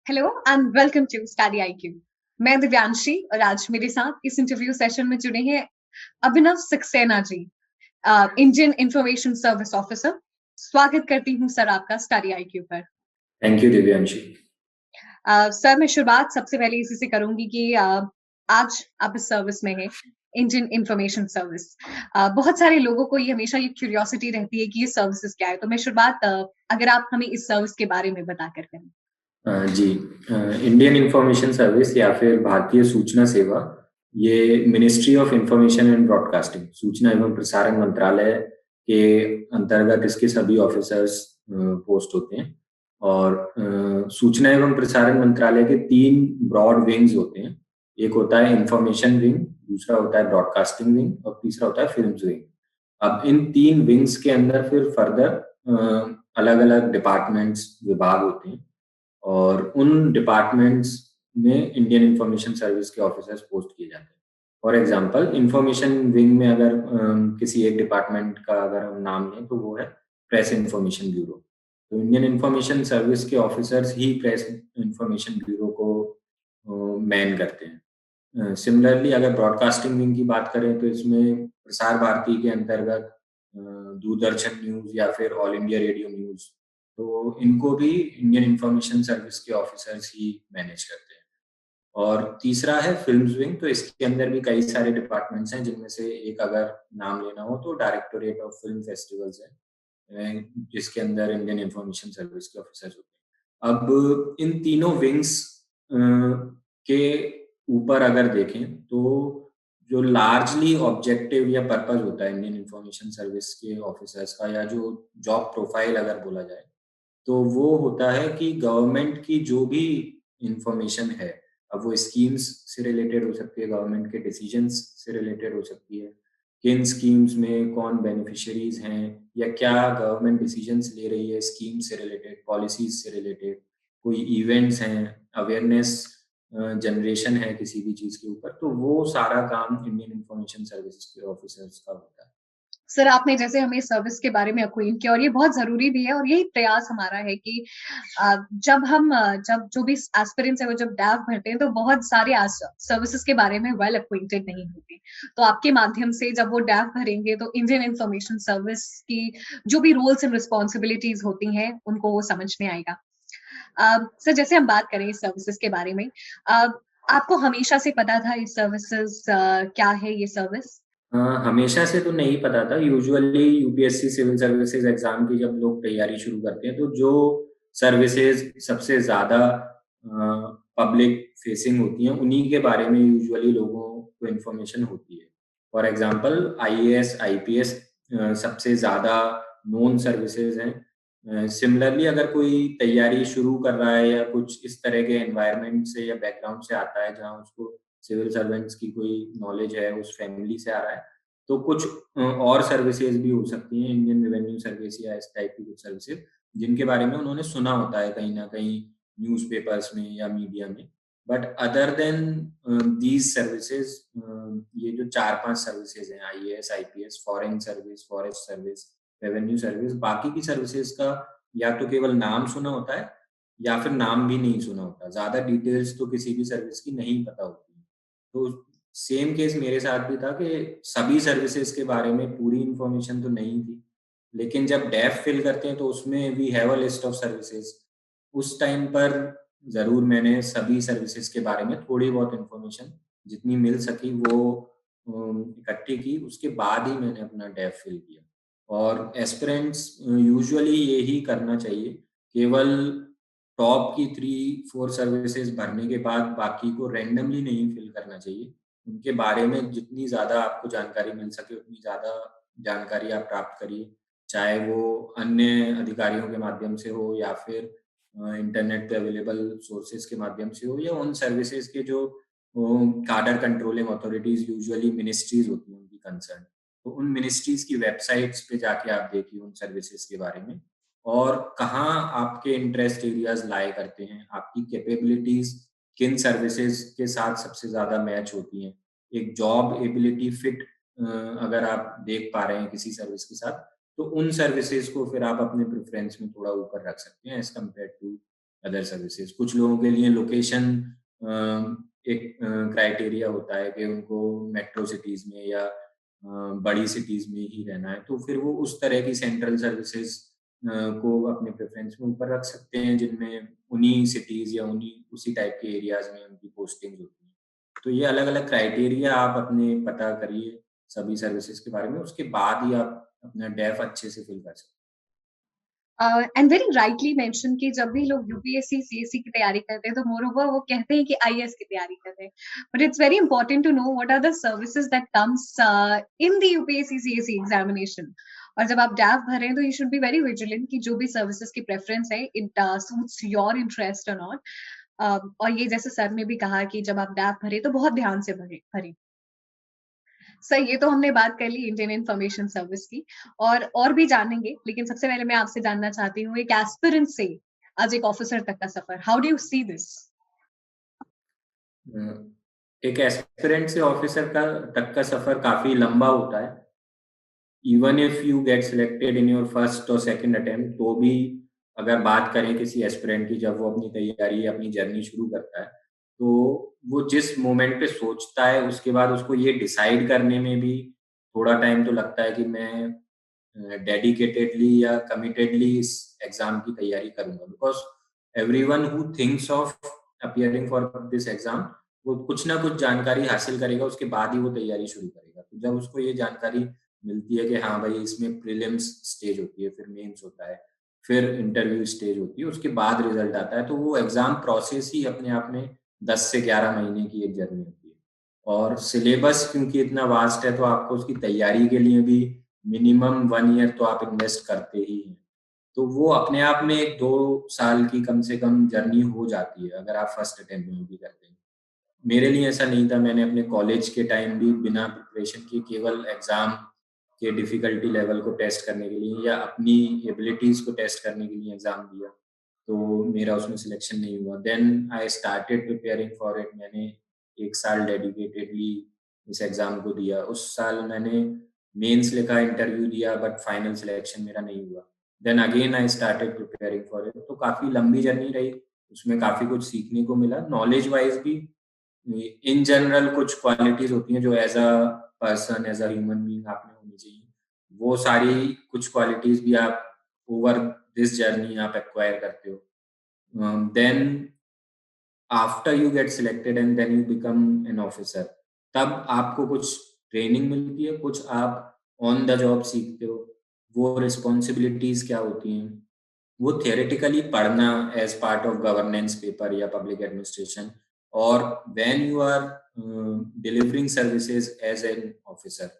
Hello and welcome to study IQ. मैं दिव्यांशी और आज मेरे साथ इस इंटरव्यू सेशन में जुड़े हैं अभिनव Saxena ji, Indian information service officer. स्वागत करती हूँ सर आपका स्टडी आईक्यू पर। Thank you Divyanshi. सर मैं शुरुआत सबसे पहले इसी से करूंगी कि आज आप इस सर्विस में हैं, इंडियन इंफॉर्मेशन सर्विस। बहुत सारे लोगों को ये हमेशा ये क्यूरियोसिटी रहती है कि ये सर्विसेज क्या है, तो मैं शुरुआत अगर आप हमें इस सर्विस के बारे में बताकर करें। जी, इंडियन इंफॉर्मेशन सर्विस या फिर भारतीय सूचना सेवा, ये ministry of information and broadcasting, सूचना एवं प्रसारण मंत्रालय के अंतर्गत इसके सभी ऑफिसर्स पोस्ट होते हैं। और सूचना एवं प्रसारण मंत्रालय के 3 ब्रॉड विंग्स होते हैं। एक होता है इंफॉर्मेशन विंग, दूसरा होता है ब्रॉडकास्टिंग विंग और तीसरा होता है फिल्म्स विंग। अब इन 3 विंग्स के अंदर फिर फर्दर अलग अलग डिपार्टमेंट्स, विभाग होते हैं और उन डिपार्टमेंट्स में इंडियन इंफॉर्मेशन सर्विस के ऑफिसर्स पोस्ट किए जाते हैं। फॉर एग्जांपल, इंफॉर्मेशन विंग में अगर किसी एक डिपार्टमेंट का अगर हम नाम लें तो वो है प्रेस इंफॉर्मेशन ब्यूरो। तो इंडियन इंफॉर्मेशन सर्विस के ऑफिसर्स ही प्रेस इंफॉर्मेशन ब्यूरो को मैन करते हैं। सिमिलरली अगर ब्रॉडकास्टिंग विंग की बात करें तो इसमें प्रसार भारती के अंतर्गत दूरदर्शन न्यूज़ या फिर ऑल इंडिया रेडियो न्यूज़, तो इनको भी इंडियन इंफॉर्मेशन सर्विस के ऑफिसर्स ही मैनेज करते हैं। और तीसरा है फिल्म्स विंग, तो इसके अंदर भी कई सारे डिपार्टमेंट्स हैं, जिनमें से एक अगर नाम लेना हो तो डायरेक्टोरेट ऑफ फिल्म फेस्टिवल्स है, जिसके अंदर इंडियन इंफॉर्मेशन सर्विस के ऑफिसर्स होते हैं। अब इन तीनों विंग्स के ऊपर अगर देखें तो जो लार्जली ऑब्जेक्टिव या पर्पस होता है इंडियन इंफॉर्मेशन सर्विस के ऑफिसर्स का, या जो जॉब प्रोफाइल अगर बोला जाए, तो वो होता है कि गवर्नमेंट की जो भी इंफॉर्मेशन है, अब वो स्कीम्स से रिलेटेड हो सकती है, गवर्नमेंट के डिसीजंस से रिलेटेड हो सकती है, किन स्कीम्स में कौन बेनिफिशियरीज हैं, या क्या गवर्नमेंट डिसीजंस ले रही है स्कीम से रिलेटेड, पॉलिसीज से रिलेटेड, कोई इवेंट्स हैं, अवेयरनेस जनरेशन है किसी भी चीज़ के ऊपर, तो वो सारा काम इंडियन इंफॉर्मेशन सर्विसेज के ऑफिसर्स का होता है। सर आपने जैसे हमें सर्विस के बारे में एक्वेंट किया और ये बहुत जरूरी भी है और यही प्रयास हमारा है कि जब जो भी एस्पिरेंट्स है वो जब डैव भरते हैं तो बहुत सारे सर्विसेज के बारे में वेल एक्वेंटेड नहीं होते। तो आपके माध्यम से जब वो डैव भरेंगे तो इंडियन इंफॉर्मेशन सर्विस की जो भी रोल्स एंड रिस्पॉन्सिबिलिटीज होती हैं उनको वो समझ में आएगा। सर जैसे हम बात करें इस सर्विसेज के बारे में, आपको हमेशा से पता था ये सर्विसेज क्या है ये सर्विस? हमेशा से तो नहीं पता था। Usually UPSC civil services exam की जब लोग तैयारी शुरू करते हैं तो जो सर्विसेज सबसे ज़्यादा पब्लिक फेसिंग होती हैं उन्हीं के बारे में यूजुअली लोगों को इन्फॉर्मेशन होती है। फॉर एग्जांपल आईएएस, आईपीएस सबसे ज़्यादा नोन सर्विसेज हैं। सिमिलरली अगर कोई तैयारी शुरू कर रहा है या कुछ इस तरह के एनवायरनमेंट से या बैकग्राउंड से आता है जहाँ उसको सिविल सर्वेंट्स की कोई नॉलेज है, उस फैमिली से आ रहा है, तो कुछ और सर्विसेज भी हो सकती हैं, इंडियन रेवेन्यू सर्विस या इस टाइप की कुछ सर्विसेज, जिनके बारे में उन्होंने सुना होता है कहीं न कहीं न्यूज़पेपर्स में या मीडिया में। But other than these services, ये जो 4-5 सर्विसेज हैं, IAS, IPS, foreign service, forest service, revenue service, बाकी की सर्विसेज का या तो केवल नाम सुना होता है या फिर नाम भी नहीं सुना होता। ज़्यादा डिटेल्स तो किसी भी सर्विस की नहीं पता होती। तो सेम केस मेरे साथ भी था कि सभी सर्विसेज के बारे में पूरी इन्फॉर्मेशन तो नहीं थी। लेकिन जब डेफ फिल करते हैं तो उसमें we have a list of services. उस टाइम पर ज़रूर मैंने सभी सर्विसेज के बारे में थोड़ी बहुत इन्फॉर्मेशन जितनी मिल सकी वो इकट्ठी की। उसके बाद ही मैंने अपना डेफ फिल किया। और एस्पिरेंट्स यूजुअली यही करना चाहिए। केवल टॉप की 3-4 सर्विसेज भरने के बाद बाकी को रैंडमली नहीं फिल करना चाहिए। उनके बारे में जितनी ज़्यादा आपको जानकारी मिल सके उतनी ज़्यादा जानकारी आप प्राप्त करिए। चाहे वो अन्य अधिकारियों के माध्यम से हो या फिर इंटरनेट पे अवेलेबल सोर्सेज के माध्यम से हो, या उन सर्विसेज के जो cadre controlling authorities usually ministries होती हैं उनकी कंसर्न। तो उन मिनिस्ट्रीज़ की वेबसाइट्स पे जाके आप देखिए उन सर्विसेज के बारे में, और कहाँ आपके इंटरेस्ट एरियाज लाए करते हैं, आपकी कैपेबिलिटीज किन सर्विसेज के साथ सबसे ज़्यादा मैच होती हैं। एक जॉब एबिलिटी फिट अगर आप देख पा रहे हैं किसी सर्विस के साथ, तो उन सर्विसेज को फिर आप अपने प्रेफरेंस में थोड़ा ऊपर रख सकते हैं as compare to other services. कुछ लोगों के लिए लोकेशन एक क्राइटेरिया होता है कि उनको मेट्रो सिटीज में या बड़ी सिटीज में ही रहना है, तो फिर वो उस तरह की सेंट्रल सर्विसेज को अपने प्रेफरेंस में ऊपर रख सकते हैं, जिनमें उन्हीं सिटीज या उन्हीं उसी टाइप के एरियाज में उनकी पोस्टिंग होती है। तो ये अलग अलग क्राइटेरिया आप अपने पता करिए सभी सर्विसेज के बारे में, उसके बाद ही आप अपना डेफ अच्छे से फिल कर सकते एंड वेरी राइटली मेंशन कि जब भी लोग यूपीएससी सीएससी की तैयारी करते हैं तो मोर ओवर वो कहते हैं कि आईएएस की तैयारी कर रहे हैं, but it's very important to know what are the services that comes in the UPSC CSC examination. और जब आप डैफ भर रहे हैं तो you should be very vigilant कि जो भी सर्विसेज की प्रेफरेंस है इट सूट्स योर इंटरेस्ट और नॉट। और ये जैसे सर ने भी कहा कि जब आप डैफ भरे तो बहुत ध्यान से भरे भरे। सर ये तो हमने बात कर ली इंडियन इंफॉर्मेशन सर्विस की, और भी जानेंगे, लेकिन सबसे पहले मैं आपसे जानना चाहती हूँ एक एस्पिरेंट से आज एक ऑफिसर तक का सफर, how do you see this? हैं। एक एस्पिरेंट से ऑफिसर का तक का सफर काफी लंबा होता है। Even if you get selected in your first और सेकंड अटेम्प्ट, तो भी अगर बात करें किसी एस्पिरेंट की, जब वो अपनी तैयारी अपनी जर्नी शुरू करता है, तो वो जिस मोमेंट पे सोचता है उसके बाद उसको ये डिसाइड करने में भी थोड़ा टाइम तो लगता है कि मैं डेडिकेटेडली या कमिटेडली इस एग्जाम की तैयारी करूंगा। Because everyone who thinks of appearing for this exam, वो कुछ ना कुछ जानकारी हासिल करेगा, उसके बाद ही वो तैयारी शुरू करेगा। तो जब उसको ये जानकारी मिलती है कि हाँ भाई इसमें प्रीलिम्स स्टेज होती है, फिर मेंस होता है, फिर इंटरव्यू स्टेज होती है, उसके बाद रिजल्ट आता है, तो वो एग्जाम प्रोसेस ही अपने आप में 10 से 11 महीने की एक जर्नी होती है। और सिलेबस क्योंकि इतना वास्ट है, तो आपको उसकी तैयारी के लिए भी मिनिमम 1 ईयर तो आप इन्वेस्ट करते ही हैं। तो वो अपने आप में 2 साल की कम से कम जर्नी हो जाती है अगर आप फर्स्ट अटेम्प्ट में भी करते हैं। मेरे लिए ऐसा नहीं था। मैंने अपने कॉलेज के टाइम भी बिना प्रिपरेशन के केवल एग्जाम के डिफिकल्टी लेवल को टेस्ट करने के लिए या अपनी एबिलिटीज को टेस्ट करने के लिए एग्जाम दिया, तो मेरा उसमें सिलेक्शन नहीं हुआ। Then I started preparing for it. मैंने 1 साल डेडिकेटेडली इस एग्जाम को दिया। उस साल मैंने मेंस लिखा, इंटरव्यू दिया, बट फाइनल सिलेक्शन मेरा नहीं हुआ। Then again I started preparing for it. तो काफी लंबी जर्नी रही, उसमें काफी कुछ सीखने को मिला। नॉलेज वाइज भी इन जनरल कुछ क्वालिटीज होती हैं जो as a person, as a human being आप में होनी चाहिए। वो सारी कुछ क्वालिटीज भी आप ओवर दिस जर्नी आप एक्वायर करते हो। Then after you get selected and then you become an officer, तब आपको कुछ ट्रेनिंग मिलती है, कुछ आप ऑन द जॉब सीखते हो। वो रिस्पॉन्सिबिलिटीज क्या होती हैं, वो थियोरेटिकली पढ़ना as part of governance paper या पब्लिक एडमिनिस्ट्रेशन, और when you are delivering services as an officer,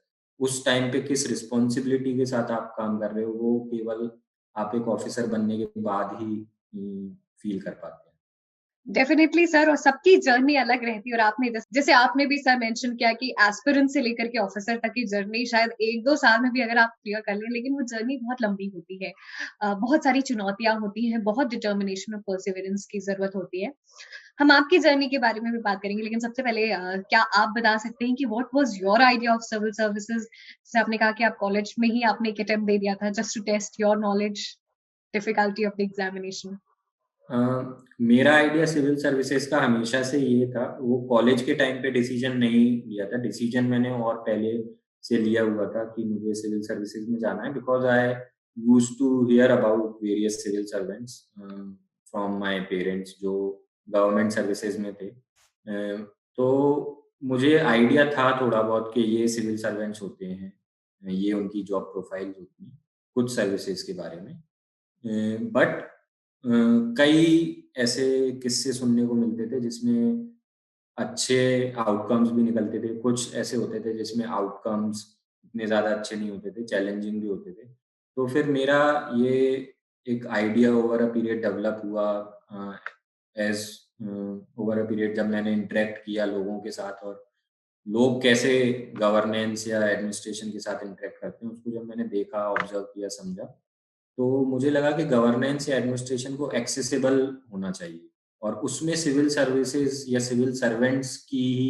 उस टाइम पे किस रिस्पॉन्सिबिलिटी के साथ आप काम कर रहे हो, वो केवल आप एक ऑफिसर बनने के बाद ही फील कर पाते हैं। डेफिनेटली सर, और सबकी जर्नी अलग रहती है, और आपने जैसे आपने भी सर मेंशन किया कि एस्पिरेंट से लेकर के ऑफिसर तक की जर्नी शायद 1-2 साल में भी अगर आप क्लियर कर लें, लेकिन वो जर्नी बहुत लंबी होती है। बहुत सारी चुनौतियां होती हैं, बहुत डिटर्मिनेशन और परसिवरेंस की जरूरत होती है। हम आपकी जर्नी के बारे में भी बात करेंगे, लेकिन सबसे पहले क्या आप बता सकते हैं कि what was your idea of civil services? जैसे आपने कहा कि आप कॉलेज में ही आपने एक अटेम्प्ट दे दिया था just to test your knowledge, difficulty of the examination. Uh, मेरा आइडिया सिविल सर्विसेज का हमेशा से ये था। वो कॉलेज के टाइम पे डिसीजन नहीं लिया था, डिसीजन मैंने और पहले से लिया हुआ था कि मुझे सिविल सर्विसेज में जाना है। Because I use to hear about various civil servants from my parents जो गवर्नमेंट सर्विसेज में थे। तो मुझे आइडिया था थोड़ा बहुत कि ये सिविल सर्वेंट्स होते हैं, ये उनकी जॉब प्रोफाइल होती है कुछ सर्विसेज के बारे में। बट कई ऐसे किस्से सुनने को मिलते थे जिसमें अच्छे आउटकम्स भी निकलते थे, कुछ ऐसे होते थे जिसमें आउटकम्स इतने ज़्यादा अच्छे नहीं होते थे, चैलेंजिंग भी होते थे। तो फिर मेरा ये एक idea over a period develop हुआ, एज ओवर अ पीरियड जब मैंने इंटरेक्ट किया लोगों के साथ, और लोग कैसे गवर्नेंस या एडमिनिस्ट्रेशन के साथ इंटरेक्ट करते हैं, उसको जब मैंने देखा, ऑब्जर्व किया, समझा, तो मुझे लगा कि गवर्नेंस या एडमिनिस्ट्रेशन को एक्सेसिबल होना चाहिए, और उसमें सिविल सर्विसेज या सिविल सर्वेंट्स की ही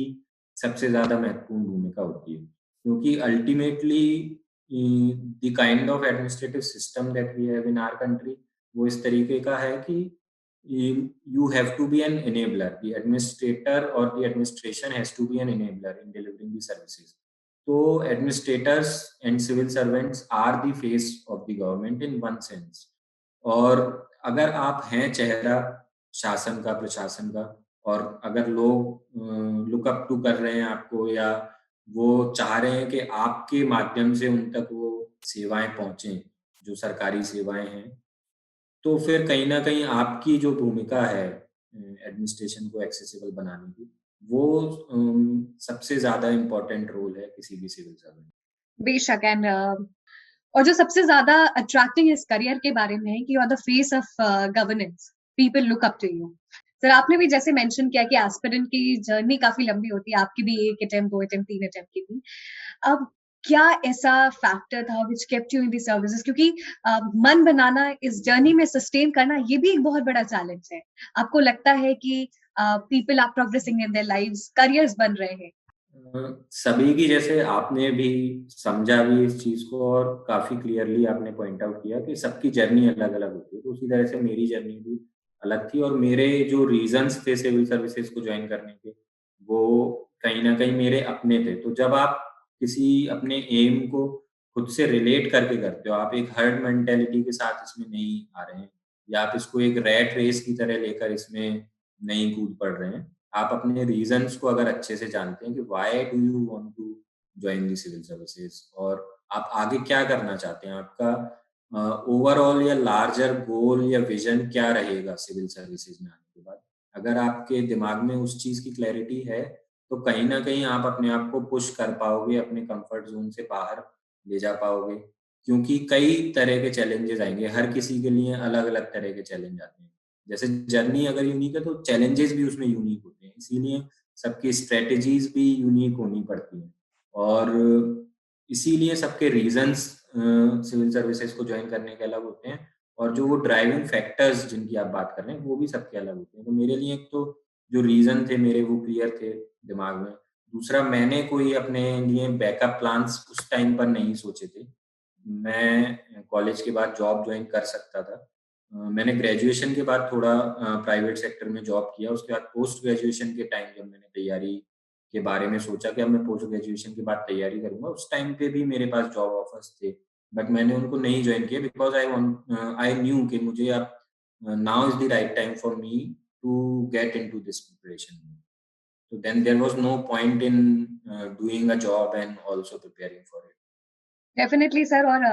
सबसे ज़्यादा महत्वपूर्ण भूमिका होती है। क्योंकि ultimately the kind of administrative system that we have in our country, वो इस तरीके का है कि you have to be an enabler. The administrator or the administration has to be an enabler in delivering the services. So administrators and civil servants are the face of the government in one sense. और अगर आप हैं चेहरा शासन का, प्रशासन का, और अगर लोग लुक अप टू कर रहे हैं आपको, या वो चाह रहे हैं कि आपके माध्यम से उन तक वो सेवाएं पहुंचें, जो सरकारी सेवाएं हैं, तो फिर कहीं न कहीं आपकी जो भूमिका है एडमिनिस्ट्रेशन को एक्सेसिबल बनाने की, वो सबसे ज़्यादा इम्पोर्टेंट रोल है किसी भी सिविल सर्वेंट। बेशक एंड और जो सबसे ज्यादा अट्रैक्टिंग इस करियर के बारे में है कि you are the face of governance, people look up to you. Sir आपने भी जैसे मेंशन किया कि एस्पिरेंट की जर्नी काफी लंबी होती है, आपकी भी 1 अटेम्प्ट 2 अटेम्प्ट 3 अटेम्प्ट की थी। अब क्या ऐसा फैक्टर था which kept you in the services, क्योंकि मन बनाना, इस जर्नी में सस्टेन करना, ये भी एक बहुत बड़ा चैलेंज है। आपको लगता है कि people are progressing in their lives, careers बन रहे हैं? सभी की, जैसे आपने भी समझा भी इस चीज़ को और काफ़ी क्लियरली आपने पॉइंट आउट किया कि सबकी जर्नी अलग-अलग होती है। तो उसी तरह से मेरी जर्नी भी अलग थी, और मेरे जो रीज़न्स थे सिविल सर्विसेज़ को जॉइन करने के, वो कहीं न कहीं मेरे अपने थे। तो जब आप किसी अपने एम को खुद से रिलेट करके करते हो, आप एक हर्ड मेंटालिटी के साथ इसमें नहीं आ रहे हैं, या आप इसको एक रैट रेस की तरह लेकर इसमें नहीं कूद पड़ रहे हैं। आप अपने रीजंस को अगर अच्छे से जानते हैं कि why do you want to join the civil services, और आप आगे क्या करना चाहते हैं, आपका ओवरऑल या लार्जर गोल या विजन क्या रहेगा सिविल सर्विसेज में आने के बाद। अगर आपके दिमाग में उस चीज की क्लैरिटी है, तो कहीं ना कहीं आप अपने आप को पुश कर पाओगे, अपने कंफर्ट जोन से बाहर ले जा पाओगे, क्योंकि कई तरह के चैलेंजेस आएंगे। हर किसी के लिए अलग अलग तरह के चैलेंज आते हैं। जैसे जर्नी अगर यूनिक है, तो चैलेंजेस भी उसमें यूनिक होते हैं, इसीलिए सबकी स्ट्रेटजीज भी यूनिक होनी पड़ती हैं। और इसीलिए सबके रीजंस सिविल सर्विसेज को ज्वाइन करने के अलग होते हैं, और जो वो ड्राइविंग फैक्टर्स जिनकी आप बात कर रहे हैं, वो भी सबके अलग होते हैं। तो मेरे लिए एक तो जो रीजन थे मेरे, वो क्लियर थे दिमाग में। दूसरा, मैंने कोई अपने लिए बैकअप प्लान्स उस टाइम पर नहीं सोचे थे। मैं कॉलेज के बाद जॉब ज्वाइन कर सकता था। मैंने ग्रेजुएशन के बाद थोड़ा प्राइवेट सेक्टर में जॉब किया। उसके बाद पोस्ट ग्रेजुएशन के टाइम जब मैंने तैयारी के बारे में सोचा कि अब मैं पोस्ट ग्रेजुएशन के बाद तैयारी करूँगा, उस टाइम पे भी मेरे पास जॉब ऑफर्स थे। बट मैंने उनको नहीं जॉइन किया, बिकॉज़ आई न्यू कि मुझे अब now is the right time for me to get into this preparation. So then there was no point in doing a job and also preparing for it. Definitely sir. और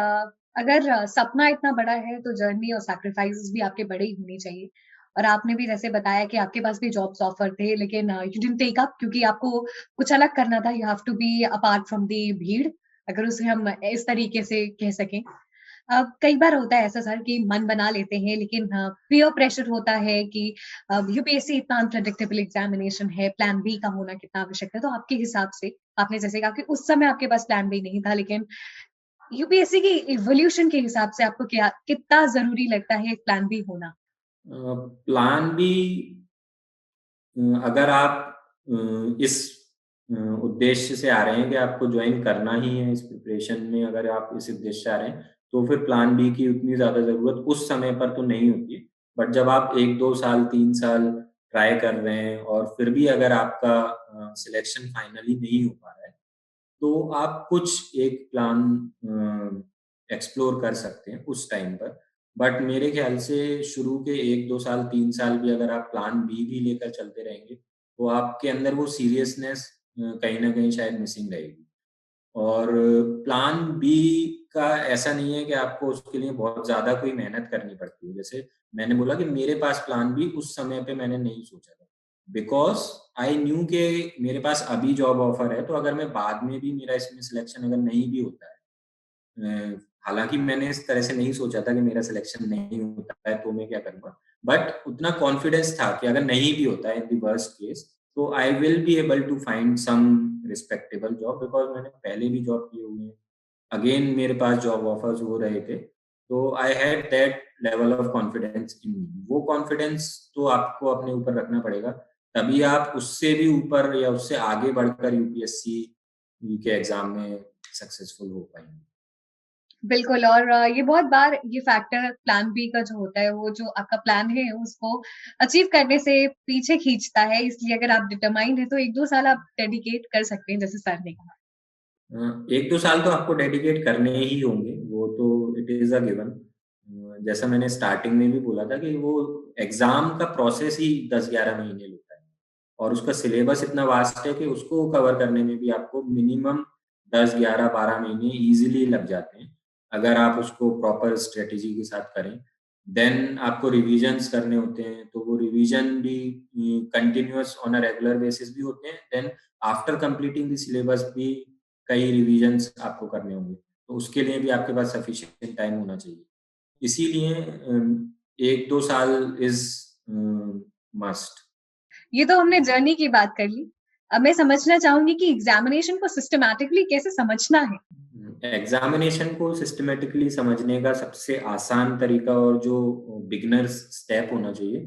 अगर सपना इतना बड़ा है तो जर्नी और सैक्रिफाइसेस भी आपके बड़े ही होने चाहिए। और आपने भी जैसे बताया कि आपके पास भी जॉब्स ऑफर थे, लेकिन यू डिडंट टेक अप क्योंकि आपको कुछ अलग करना था। You have to be apart from the भीड़, अगर उसे हम इस तरीके से कह सकें। कई बार होता है ऐसा सर कि मन बना लेते हैं, लेकिन पीयर प्रेशर होता है कि यूपीएससी इतना अनप्रेडिक्टेबल एग्जामिनेशन है, प्लान बी का होना कितना आवश्यक है। तो आपके हिसाब से, आपने जैसे कहा कि उस समय आपके पास प्लान बी नहीं था, लेकिन यूपीएससी की इवोल्यूशन के हिसाब से आपको क्या कितना ज़रूरी लगता है एक प्लान बी होना? प्लान बी, अगर आप इस उद्देश्य से आ रहे हैं कि आपको ज्वाइन करना ही है इस प्रिपरेशन में, अगर आप इस उद्देश्य से आ रहे हैं, तो फिर प्लान बी की उतनी ज़्यादा ज़रूरत उस समय पर तो नहीं होती है। बट जब आप 1-2 साल, 3 साल ट्राई कर रहे हैं और फिर भी अगर आपका सिलेक्शन फाइनली नहीं हो पा रहा है, तो आप कुछ एक प्लान एक्सप्लोर कर सकते हैं उस टाइम पर। बट मेरे ख्याल से शुरू के 1-2 साल, 3 साल भी अगर आप प्लान बी भी लेकर चलते रहेंगे, तो आपके अंदर वो सीरियसनेस कहीं न कहीं शायद मिसिंग रहेगी। और प्लान बी का ऐसा नहीं है कि आपको उसके लिए बहुत ज़्यादा कोई मेहनत करनी पड़ती है। जैसे मैंने बोला कि मेरे पास प्लान बी उस समय पे मैंने नहीं सोचा था। बिकॉज़ आई न्यू कि मेरे पास अभी जॉब ऑफर है, तो अगर मैं बाद में भी, मेरा इसमें सिलेक्शन अगर नहीं भी होता है, हालाँकि मैंने इस तरह से नहीं सोचा था कि मेरा सिलेक्शन नहीं होता है तो मैं क्या करूँगा। बट उतना कॉन्फिडेंस था कि अगर नहीं भी होता है इन द वर्स्ट केस, तो I will be able to find some respectable job, because मैंने पहले भी जॉब किए हुए हैं। अगेन मेरे पास जॉब ऑफर्स हो रहे थे। तो I had that level of confidence in me. वो कॉन्फिडेंस तो आपको अपने ऊपर रखना पड़ेगा, तभी आप उससे भी ऊपर या उससे आगे बढ़कर यूपीएससी के एग्ज़ाम में सक्सेसफुल हो पाएँगे। बिल्कुल। और ये बहुत बार ये फैक्टर प्लान बी का जो होता है, वो जो आपका प्लान है उसको अचीव करने से पीछे खींचता है। इसलिए अगर आप डिटरमाइंड हैं तो 1-2 साल आप डेडिकेट कर सकते हैं, जैसे सर ने कहा। 1-2 साल तो आपको डेडिकेट करने ही होंगे, वो तो इट इज़ अ गिवन। जैसा मैंने स्टार्टिंग में भी बोला था कि वो एग्ज़ाम का प्रोसेस ही 10-11 महीने लेता है और उसका सिलेबस इतना वास्ट है कि उसको कवर करने में भी आपको मिनिमम 10, 11, 12 महीने ईज़िली लग जाते हैं, अगर आप उसको प्रॉपर स्ट्रैटेजी के साथ करें। देन आपको रिविज़न्स करने होते हैं, तो वो रिविज़न भी continuous on a regular basis भी होते हैं। Then after completing the syllabus भी कई रिविजन्स आपको करने होंगे, तो उसके लिए भी आपके पास सफिशिएंट टाइम होना चाहिए। इसीलिए 1-2 साल इज़ मस्ट। ये तो हमने जर्नी की बात कर ली। अब मैं समझना चाहूँगी कि एग्ज़ामिनेशन को सिस्टमैटिकली कैसे समझना है? एग्ज़ामिनेशन को सिस्टमैटिकली समझने का सबसे आसान तरीका और जो बिगिनर्स स्टेप होना चाहिए,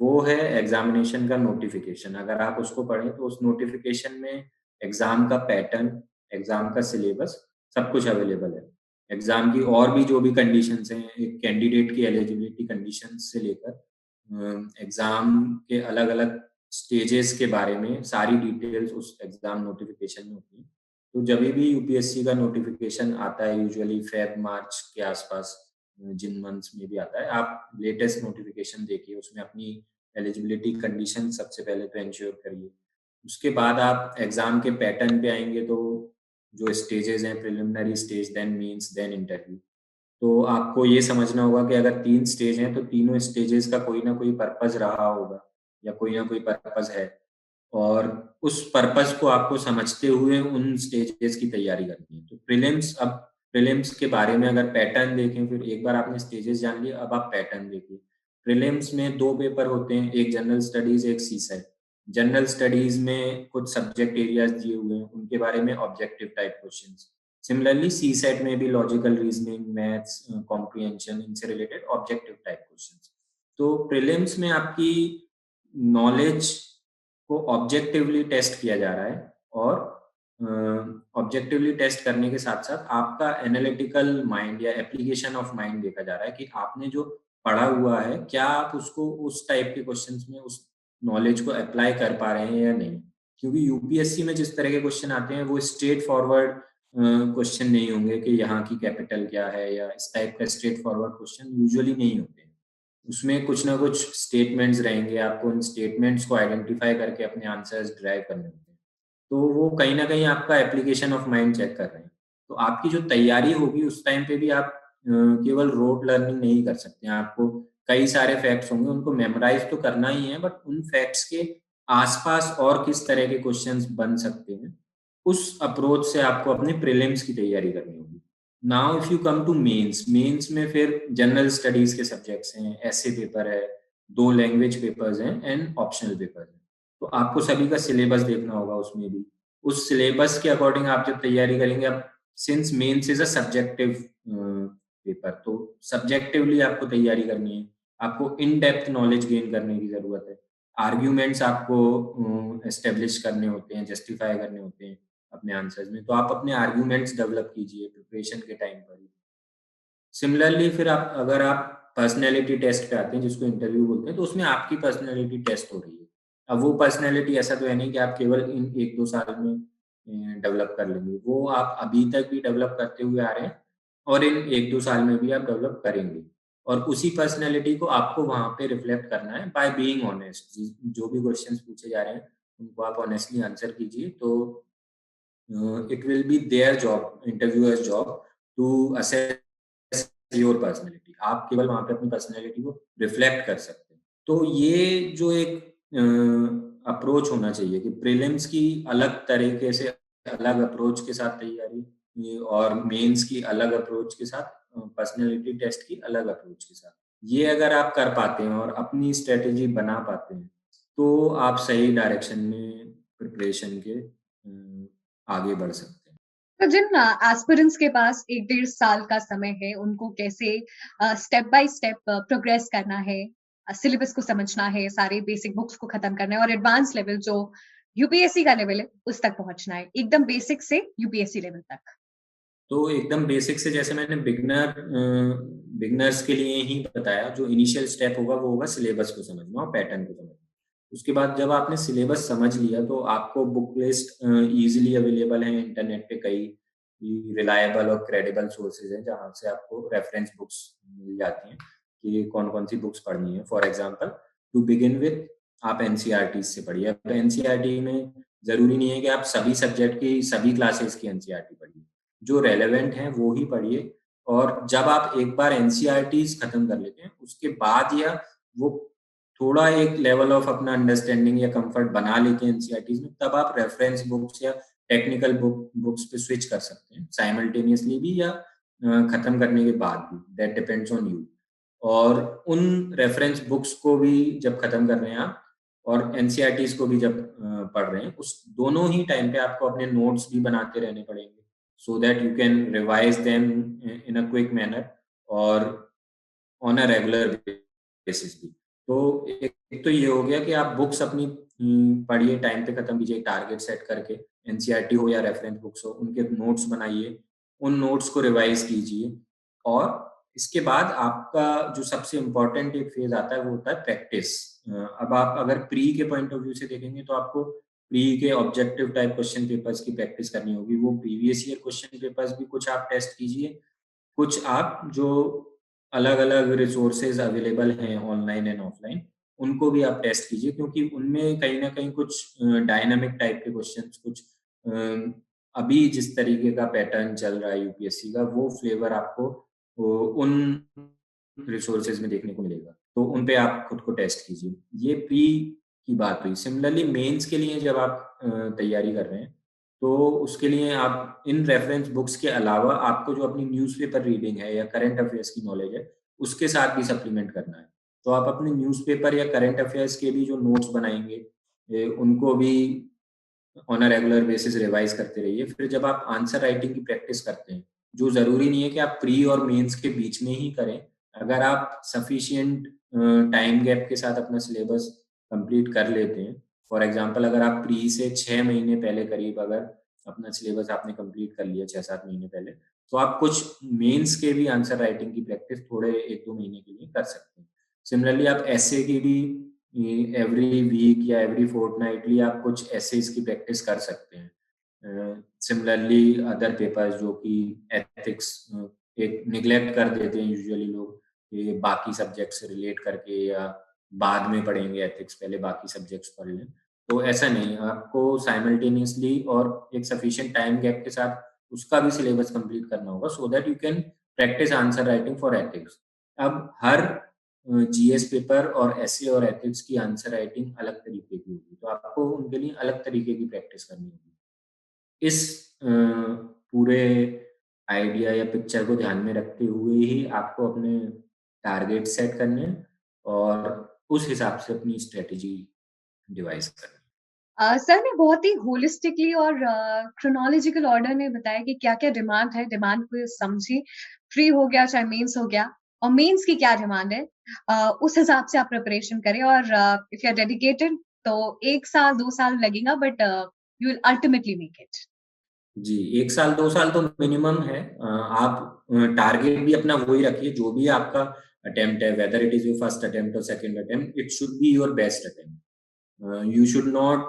वो है एग्ज़ामिनेशन का नोटिफ़िकेशन। अगर आप उसको पढ़ें तो उस नोटिफ़िकेशन में एग्ज़ाम का पैटर्न, एग्ज़ाम का सिलेबस सब कुछ अवेलेबल है। एग्ज़ाम की और भी जो भी कंडीशंस हैं, एक कैंडिडेट की एलिजिबिलिटी कंडीशंस से लेकर एग्ज़ाम के अलग-अलग स्टेजेस के बारे में सारी डिटेल्स उस एग्ज़ाम नोटिफ़िकेशन में होती हैं। तो जभी भी यूपीएससी का नोटिफिकेशन आता है यूजुअली फेब-मार्च के आसपास जिन मंथ्स में भी आता है, आप लेटेस्ट नोटिफिकेशन देखिए, उसमें अपनी एलिजिबिलिटी कंडीशन सबसे पहले तो एंश्योर करिए। उसके बाद आप एग्ज़ाम के पैटर्न पे आएँगे तो जो स्टेजेज़ हैं preliminary stage, then mains, then interview. तो आपको ये समझना होगा कि अगर 3 स्टेज हैं, तो तीनों स्टेजेज़ का कोई ना कोई पर्पज़ रहा होगा या कोई ना कोई पर्पज़ है। और उस पर्पज़ को आपको समझते हुए उन स्टेजेस की तैयारी करनी है। तो प्रीलिम्स के बारे में अगर पैटर्न देखें फिर एक बार आपने स्टेजेस जान लिए, अब आप पैटर्न देखिए। प्रीलिम्स में 2 पेपर होते हैं, एक जनरल स्टडीज़, एक सीसैट। जनरल स्टडीज़ में कुछ सब्जेक्ट एरियाज़ दिए हुए हैं, उनके बारे में objective type questions. Similarly CSAT में भी लॉजिकल रीज़निंग, मैथ्स, कॉम्प्रिहेंशन इनसे रिलेटेड ऑब्जेक्टिव टाइप क्वेश्चन्स। तो प्रीलिम्स में आपकी नॉलेज को ऑब्जेक्टिवली टेस्ट किया जा रहा है और ऑब्जेक्टिवली टेस्ट करने के साथ-साथ आपका एनालिटिकल माइंड या एप्लीकेशन ऑफ माइंड देखा जा रहा है कि आपने जो पढ़ा हुआ है, क्या आप उसको उस टाइप के क्वेश्चन्स में उस नॉलेज को अप्लाई कर पा रहे हैं या नहीं? क्योंकि यूपीएससी में जिस तरह के क्वेश्चन आते हैं, वो स्ट्रेट फॉरवर्ड क्वेश्चन नहीं होंगे कि यहाँ की कैपिटल क्या है या इस टाइप का स्ट्रेट फॉरवर्ड क्वेश्चन यूजुअली नहीं होते हैं। उसमें कुछ ना कुछ स्टेटमेंट्स रहेंगे, आपको उन स्टेटमेंट्स को आइडेंटिफ़ाई करके अपने आंसर्स ड्राइव करने होते हैं। तो वो कहीं न कहीं आपका एप्लीकेशन ऑफ माइंड चेक कर रहे हैं। तो आपकी जो तैयारी होगी उस टाइम पे भी आप केवल रोट लर्निंग नहीं कर सकते हैं। आपको कई सारे फैक्ट्स होंगे, उनको मेमोराइज़ तो करना ही है बट उन फैक्ट्स के आस-पास और किस तरह के क्वेश्चन्स बन सकते हैं, उस अप्रोच से आपको अपने प्रीलिम्स की तैयारी करनी होगी। Now if you come to mains, mains में फिर जनरल स्टडीज़ के सब्जेक्ट्स हैं, एसे पेपर है, 2 लैंग्वेज पेपर्स हैं एंड ऑप्शनल पेपर हैं। तो आपको सभी का सिलेबस देखना होगा उसमें भी। उस सिलेबस के अकॉर्डिंग आप जब तैयारी करेंगे अब since mains is a subjective paper तो सब्जेक्टिवली आपको तैयारी करनी है। आपको इन डेप्थ नॉलेज गेन करने की ज़रूरत है। आर्ग्यूमेंट्स आपको एस्टेब्लिश करने होते हैं, जस्टिफाई करने होते हैं अपने आंसर्स में। तो आप अपने आर्ग्यूमेंट्स डेवलप कीजिए प्रिपरेशन के टाइम पर ही। सिमिलरली फिर आप अगर आप पर्सनैलिटी टेस्ट पे आते हैं जिसको इंटरव्यू बोलते हैं, तो उसमें आपकी पर्सनैलिटी टेस्ट हो रही है। अब वो पर्सनैलिटी ऐसा तो है नहीं कि आप केवल इन 1-2 साल में डेवलप कर लेंगे। वो आप अभी तक भी डेवलप करते हुए आ रहे हैं और इन 1-2 साल में भी आप डेवलप करेंगे। और उसी पर्सनैलिटी को आपको वहाँ पे रिफ्लेक्ट करना है बाय बीइंग ऑनेस्ट। जो भी क्वेश्चन्स पूछे जा रहे हैं, उनको आप ऑनेस्टली आंसर कीजिए तो it will be their job, interviewer's job to assess your personality. आप केवल वहाँ पे अपनी पर्सनैलिटी को रिफ्लेक्ट कर सकते हैं। तो ये जो एक अप्रोच होना चाहिए कि प्रीलिम्स की अलग तरीके से अलग अप्रोच के साथ तैयारी और मेंस की अलग अप्रोच के साथ पर्सनैलिटी टेस्ट की अलग अप्रोच के साथ। ये अगर आप कर पाते हैं और अपनी स्ट्रैटेजी बना पाते हैं, तो आप सही डायरेक्शन में प्रिपरेशन के आगे बढ़ सकते हैं। तो जिन एस्पिरेंट्स के पास 1 डेढ़ साल का समय है, उनको कैसे स्टेप बाय स्टेप प्रोग्रेस करना है, सिलेबस को समझना है, सारे बेसिक बुक्स को खत्म करना है और एडवांस लेवल जो यूपीएससी का लेवल है, उस तक पहुँचना है, एकदम बेसिक से यूपीएससी लेवल तक? तो एकदम बेसिक से, जैसे मैंने बिगनर्स के लिए ही बताया, जो इनिशियल स्टेप होगा वो होगा सिलेबस को समझना और पैटर्न को समझना। उसके बाद जब आपने सिलेबस समझ लिया तो आपको बुक लिस्ट इजीली अवेलेबल है इंटरनेट पे, कई रिलायबल और क्रेडिबल सोर्सेज हैं जहाँ से आपको रेफरेंस बुक्स मिल जाती हैं कि कौन कौन सी बुक्स पढ़नी है। For example, to begin with आप एनसीईआरटी से पढ़िए। अब एनसीईआरटी में जरूरी नहीं है कि आप सभी सब्जेक्ट की सभी क्लासेस की एनसीईआरटी पढ़िए, जो रेलेवेंट है वो ही पढ़िए। और जब आप एक बार एनसीईआरटी खत्म कर लेते हैं उसके बाद, या वो थोड़ा एक लेवल ऑफ अपना अंडरस्टैंडिंग या कंफर्ट बना लेते हैं एनसीईआरटी में, तब आप रेफरेंस बुक्स या टेक्निकल बुक्स पे स्विच कर सकते हैं साइमल्टेनियसली भी, या खत्म करने के बाद भी। That depends on you. और उन रेफरेंस बुक्स को भी जब खत्म कर रहे हैं आप, और एनसीईआरटीज को भी जब पढ़ रहे हैं, उस दोनों ही टाइम पे आपको अपने नोट्स भी बनाते रहने पड़ेंगे, so that you can revise them in a quick manner और on a regular basis भी। तो एक तो ये हो गया कि आप बुक्स अपनी पढ़िए, टाइम पे खत्म कीजिए, टारगेट सेट करके। एनसीईआरटी हो या रेफरेंस बुक्स हो, उनके नोट्स बनाइए, उन नोट्स को रिवाइज कीजिए। और इसके बाद आपका जो सबसे इम्पोर्टेंट एक फेज आता है वो होता है प्रैक्टिस। अब आप अगर प्री के पॉइंट ऑफ व्यू से देखेंगे तो आपको प्री के ऑब्जेक्टिव टाइप क्वेश्चन पेपर्स की प्रैक्टिस करनी होगी। वो प्रीवियस ईयर क्वेश्चन पेपर्स भी कुछ आप टेस्ट कीजिए, कुछ आप जो अलग अलग रिसोर्सेज अवेलेबल हैं ऑनलाइन एंड ऑफलाइन, उनको भी आप टेस्ट कीजिए, क्योंकि उनमें कहीं ना कहीं कुछ डायनामिक टाइप के क्वेश्चंस, कुछ अभी जिस तरीके का पैटर्न चल रहा है यूपीएससी का, वो फ्लेवर आपको उन रिसोर्सेज में देखने को मिलेगा। तो उन पे आप खुद को टेस्ट कीजिए। ये प्री की बात हुई। सिमिलरली मेंस के लिए जब आप तैयारी कर रहे हैं, तो उसके लिए आप इन रेफरेंस बुक्स के अलावा आपको जो अपनी न्यूज़पेपर रीडिंग है या करंट अफेयर्स की नॉलेज है, उसके साथ भी सप्लीमेंट करना है। तो आप अपने न्यूज़पेपर या करंट अफेयर्स के भी जो नोट्स बनाएंगे, उनको भी on a regular basis revise करते रहिए। फिर जब आप आंसर राइटिंग की प्रैक्टिस करते हैं, जो ज़रूरी नहीं है कि आप प्री और मेंस के बीच में ही करें। अगर आप सफिशिएंट टाइम गैप के साथ अपना सिलेबस कंप्लीट कर लेते हैं, फॉर एग्जांपल अगर आप प्री से 6 महीने पहले करीब अगर अपना सिलेबस आपने कंप्लीट कर लिया 6-7 महीने पहले, तो आप कुछ मेंस के भी आंसर राइटिंग की प्रैक्टिस थोड़े 1-2 महीने के लिए कर सकते हैं। सिमिलरली आप एस्से की भी एवरी वीक या एवरी फोर्टनाइटली आप कुछ एसेज की प्रैक्टिस कर सकते हैं। सिमिलरली अदर पेपर्स जो कि एथिक्स एक निग्लेक्ट कर देते हैं यूजुअली लोग, ये बाकी सब्जेक्ट से रिलेट करके, या बाद में पढ़ेंगे एथिक्स, पहले बाकी सब्जेक्ट्स पढ़ लें। तो ऐसा नहीं, आपको साइमल्टेनियसली और एक सफिशिएंट टाइम गैप के साथ उसका भी सिलेबस कंप्लीट करना होगा, so that you can practice answer writing for ethics. अब हर जीएस पेपर और एसए और एथिक्स की आंसर राइटिंग अलग तरीके की होगी, तो आपको उनके लिए अलग तरीके की प्रैक्टिस करनी होगी। इस पूरे आइडिया या पिक्चर को ध्यान में रखते हुए ही आपको अपने टारगेट सेट करने हैं और उस हिसाब से अपनी स्ट्रेटेजी डिवाइस करनी है। सर ने बहुत ही होलिस्टिकली और क्रोनोलॉजिकल ऑर्डर में बताया कि क्या-क्या डिमांड है, डिमांड को समझिए। प्री हो गया, चाहे मेंस हो गया, और मेंस की क्या डिमांड है, उस हिसाब से आप प्रिपरेशन करें। और इफ यू आर डेडिकेटेड तो 1 साल 2 साल लगेगा, but you will ultimately make it. जी, 1 साल 2 साल तो मिनिमम है। आप टारगेट भी अपना वही रखिए, जो भी आपका अटेम्प्ट है, whether it is your first attempt और second attempt, it should be your best attempt. You should not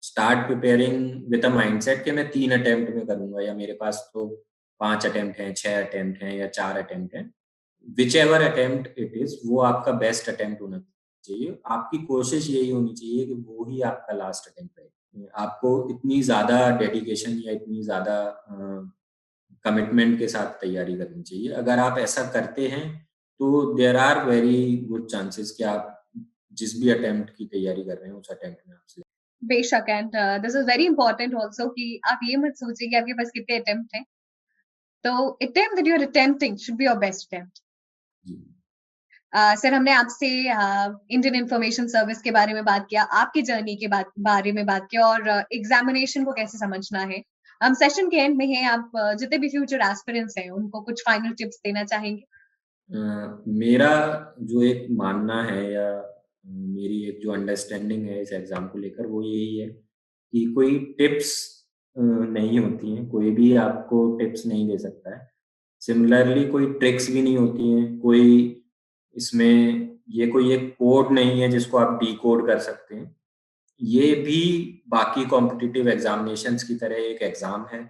start preparing with a mindset कि मैं 3 अटेम्प्ट में करूँगा, या मेरे पास तो 5 अटेम्प्ट हैं, 6 अटेम्प्ट हैं या 4 अटेम्प्ट हैं। व्हिचएवर अटेम्प्ट इट इज़, वो आपका बेस्ट अटेम्प्ट होना चाहिए। आपकी कोशिश यही होनी चाहिए कि वो ही आपका लास्ट अटेम्प्ट रहे। आपको इतनी ज़्यादा डेडिकेशन या इतनी ज़्यादा कमिटमेंट के साथ तैयारी करनी चाहिए। अगर आप ऐसा करते हैं, तो there are very good chances कि आप जिस भी अटेम्प्ट की तैयारी कर रहे हैं, उस अटेम्प्ट में आप सिलेक्ट। बेशक, and this is very important also कि आप ये मत सोचिए कि आपके पास कितने अटेम्प्ट हैं। तो attempt that you are attempting should be your best attempt. जी। सर, हमने आपसे इंडियन इंफॉर्मेशन सर्विस के बारे में बात किया, आपकी जर्नी के बारे में बात किया, और एग्जामिनेशन को कैसे समझना है। हम सेशन के एंड में हैं, आप जितने भी फ्यूचर एस्पिरेंट्स हैं उनको कुछ फाइनल टिप्स देना चाहेंगे? मेरा जो एक मानना है, या मेरी एक जो अंडरस्टैंडिंग है इस एग्ज़ाम को लेकर, वो यही है कि कोई टिप्स नहीं होती हैं, कोई भी आपको टिप्स नहीं दे सकता है। सिमिलरली कोई ट्रिक्स भी नहीं होती हैं, कोई इसमें ये कोई एक कोड नहीं है जिसको आप डिकोड कर सकते हैं। ये भी बाकी कॉम्पिटिटिव एग्जामिनेशंस की तरह एक एग्जाम है।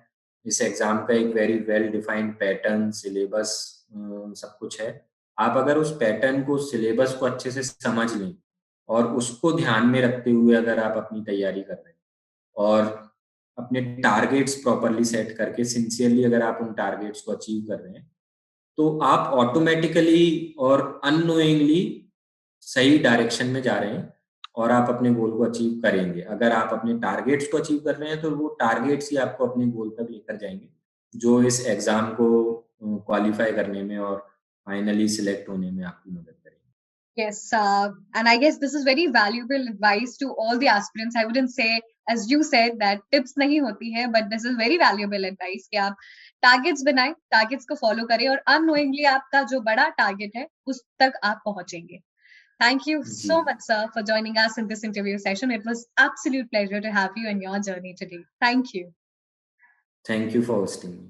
इस एग्जाम का एक very well defined pattern, syllabus सब कुछ है। आप अगर उस पैटर्न को, सिलेबस को अच्छे से समझ लें और उसको ध्यान में रखते हुए अगर आप अपनी तैयारी कर रहे हैं और अपने टारगेट्स प्रॉपरली सेट करके सिंसियरली अगर आप उन टारगेट्स को अचीव कर रहे हैं, तो आप ऑटोमेटिकली और अननोइंगली सही डायरेक्शन में जा रहे हैं और आप अपने गोल को अचीव करेंगे। अगर आप अपने टारगेट्स को अचीव कर रहे हैं, तो वो टारगेट्स ही आपको अपने गोल तक लेकर जाएँगे, जो इस एग्ज़ाम को क्वालीफाई करने में और फाइनली सिलेक्ट होने में आपकी मदद करेंगे। Yes, and I guess this is very valuable advice to all the aspirants. I wouldn't say, as you said, that tips नहीं होती है, but this is very valuable advice कि आप targets बनाएं, targets को follow करें और unknowingly आपका जो बड़ा target है, उस तक आप पहुंचेंगे. Thank you जी, so much, sir, for joining us in this interview session. It was absolute pleasure to have you in your journey today. Thank you. Thank you for hosting me.